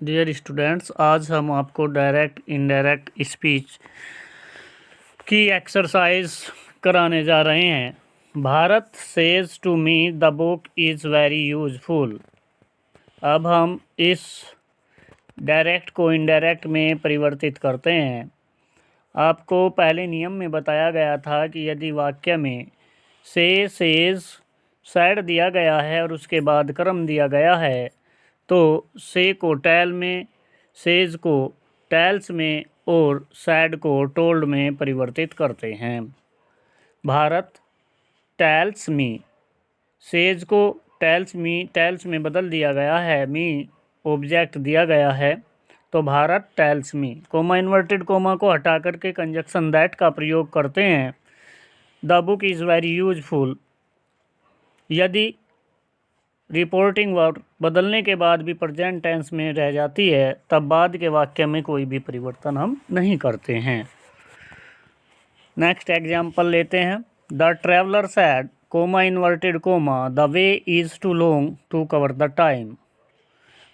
Dear students, आज हम आपको डायरेक्ट इनडायरेक्ट स्पीच की एक्सरसाइज कराने जा रहे हैं। Bharat says to me the book is very useful. अब हम इस डायरेक्ट को इनडायरेक्ट में परिवर्तित करते हैं। आपको पहले नियम में बताया गया था कि यदि वाक्य में से, सेज, सैड दिया गया है और उसके बाद क्रम दिया गया है तो से को टेल में, सेज को टेल्स में और सैड को टोल्ड में परिवर्तित करते हैं। भारत टेल्स मी, सेज को टेल्स में बदल दिया गया है, मी ऑब्जेक्ट दिया गया है, तो Bharat tells me. Comma inverted coma को हटा करके कंजक्शन दैट का प्रयोग करते हैं। The book is very useful. यदि रिपोर्टिंग वर्ब बदलने के बाद भी प्रेजेंट टेंस में रह जाती है तब बाद के वाक्य में कोई भी परिवर्तन हम नहीं करते हैं। नेक्स्ट एग्जाम्पल लेते हैं। The traveller said comma inverted comma the way is too long to cover the time.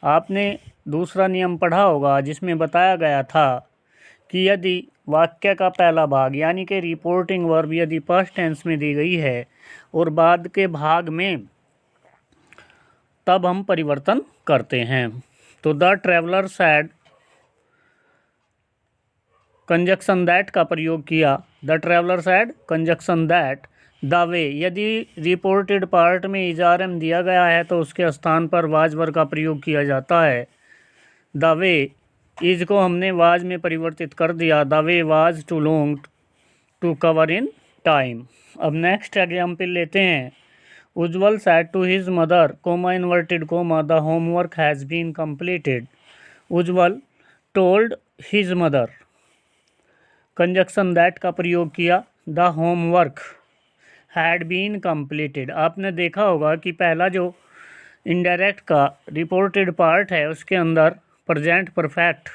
आपने दूसरा नियम पढ़ा होगा जिसमें बताया गया था कि यदि वाक्य का पहला भाग यानी कि रिपोर्टिंग वर्ब यदि पास्ट टेंस में दी गई है और बाद के भाग में, तब हम परिवर्तन करते हैं। तो the traveller sad conjunction that का प्रयोग किया। The traveller sad conjunction that. The way यदि रिपोर्टेड पार्ट में इजारम दिया गया है तो उसके स्थान पर वाज वर्ब का प्रयोग किया जाता है। द वे इज को हमने वाज में परिवर्तित कर दिया। The way was too long to cover in time. अब नेक्स्ट एग्जाम्पल लेते हैं। Ujjwal said to his mother, comma inverted comma, the homework has been completed. Ujjwal told his mother conjunction that का प्रयोग किया। The homework had been completed। आपने देखा होगा कि पहला जो इनडायरेक्ट का रिपोर्टेड पार्ट है उसके अंदर प्रेजेंट परफेक्ट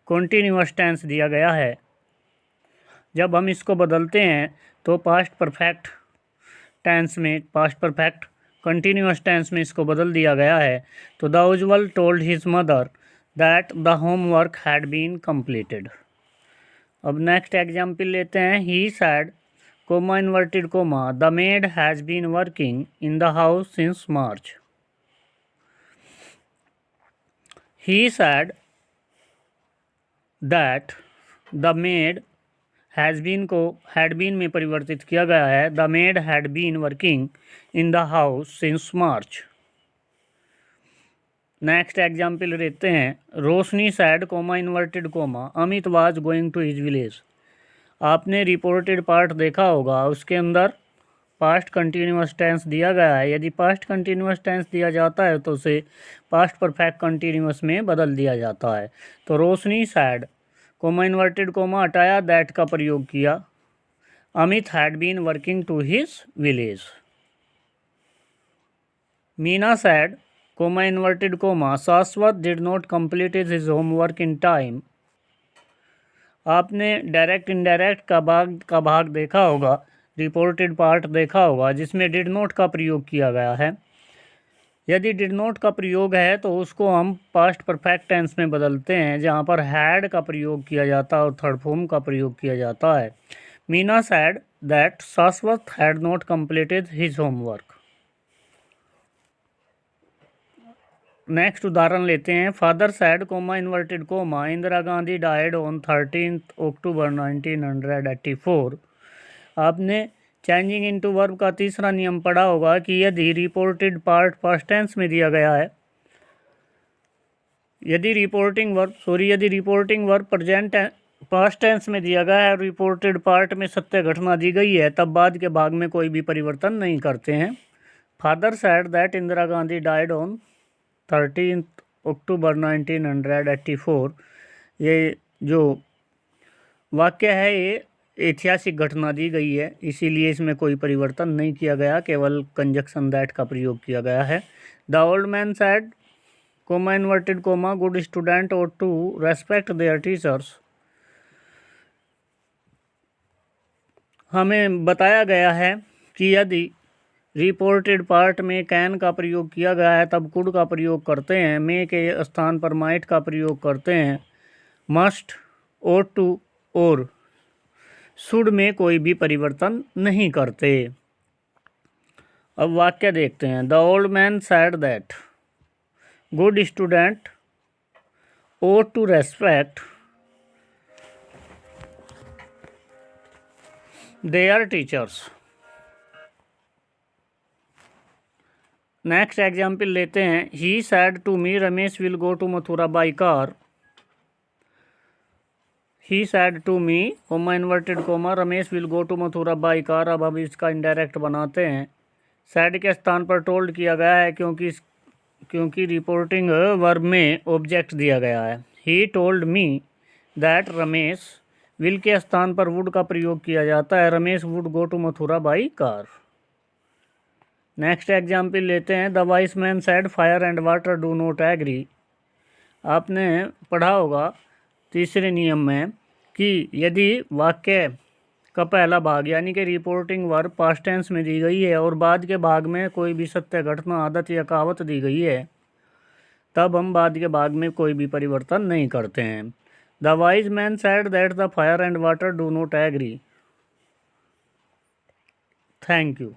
कॉन्टीन्यूअस टेंस दिया गया है। जब हम इसको बदलते हैं तो पास्ट परफेक्ट टेंस में, पास्ट परफेक्ट कंटिन्यूअस टेंस में इसको बदल दिया गया है। तो the Ujjwal told his mother that the homework had been completed. अब नेक्स्ट एग्जाम्पल लेते हैं। He said comma inverted comma the maid has been working in the house since March. He said that the maid has been को had been में परिवर्तित किया गया है। The maid had been working in the house since March. Next example लेते हैं। Roshni said comma inverted comma Amit was going to his village. आपने reported part देखा होगा, उसके अंदर पास्ट कंटिन्यूअस टेंस दिया गया है। यदि पास्ट कंटिन्यूअस टेंस दिया जाता है तो उसे पास्ट परफेक्ट कंटिन्यूअस में बदल दिया जाता है। तो Roshni said comma inverted comma हटाया, दैट का प्रयोग किया। Amit had been working to his village. Meena said comma inverted comma Shashwat did not complete his homework in time. आपने डायरेक्ट इनडायरेक्ट का भाग देखा होगा, रिपोर्टेड पार्ट देखा होगा जिसमें डिड नॉट का प्रयोग किया गया है। यदि डिड नॉट का प्रयोग है तो उसको हम पास्ट परफेक्ट टेंस में बदलते हैं जहाँ पर हैड का प्रयोग किया जाता है और थर्ड फॉर्म का प्रयोग किया जाता है। मीना सैड दैट शाश्वत had not completed his homework. Next उदाहरण लेते हैं। Father sad comma inverted coma Indira Gandhi died on 13 अक्टूबर 1984। आपने चेंजिंग इनटू वर्ब का तीसरा नियम पढ़ा होगा कि यदि रिपोर्टेड पार्ट पास्ट टेंस में दिया गया है, यदि reporting verb present past tense में दिया गया है, रिपोर्टेड पार्ट में सत्य घटना दी गई है, तब बाद के भाग में कोई भी परिवर्तन नहीं करते हैं। Father sad that Indira Gandhi died on 13 अक्टूबर 1984। ये जो वाक्य है ये ऐतिहासिक घटना दी गई है, इसीलिए इसमें कोई परिवर्तन नहीं किया गया, केवल कंजक्शन दैट का प्रयोग किया गया है। The old man sad comma inverted coma good student और टू रेस्पेक्ट देयर टीचर्स। हमें बताया गया है कि यदि रिपोर्टेड पार्ट में कैन का प्रयोग किया गया है तब कुड का प्रयोग करते हैं। मे के स्थान पर माइट का प्रयोग करते हैं। मस्ट, ओट टू और शुड में कोई भी परिवर्तन नहीं करते। अब वाक्य देखते हैं। The old man said that good student ought to respect their teachers। Next example लेते हैं। He said to me Ramesh will go to Mathura by car. He said to me comma inverted comma Ramesh will go to Mathura by car. अब हम इसका indirect बनाते हैं। Sad के स्थान पर टोल्ड किया गया है क्योंकि रिपोर्टिंग वर्ब में ऑब्जेक्ट दिया गया है। He told me that Ramesh. Will के स्थान पर वुड का प्रयोग किया जाता है। Ramesh would go to Mathura by car. Next example लेते हैं। The wise man said fire and water do not agree. आपने पढ़ा होगा तीसरे नियम में कि यदि वाक्य का पहला भाग यानी कि रिपोर्टिंग वर्ब पास्ट टेंस में दी गई है और बाद के भाग में कोई भी सत्य घटना, आदत या कहावत दी गई है, तब हम बाद के भाग में कोई भी परिवर्तन नहीं करते हैं। The wise man said that the fire and water do not agree. Thank you.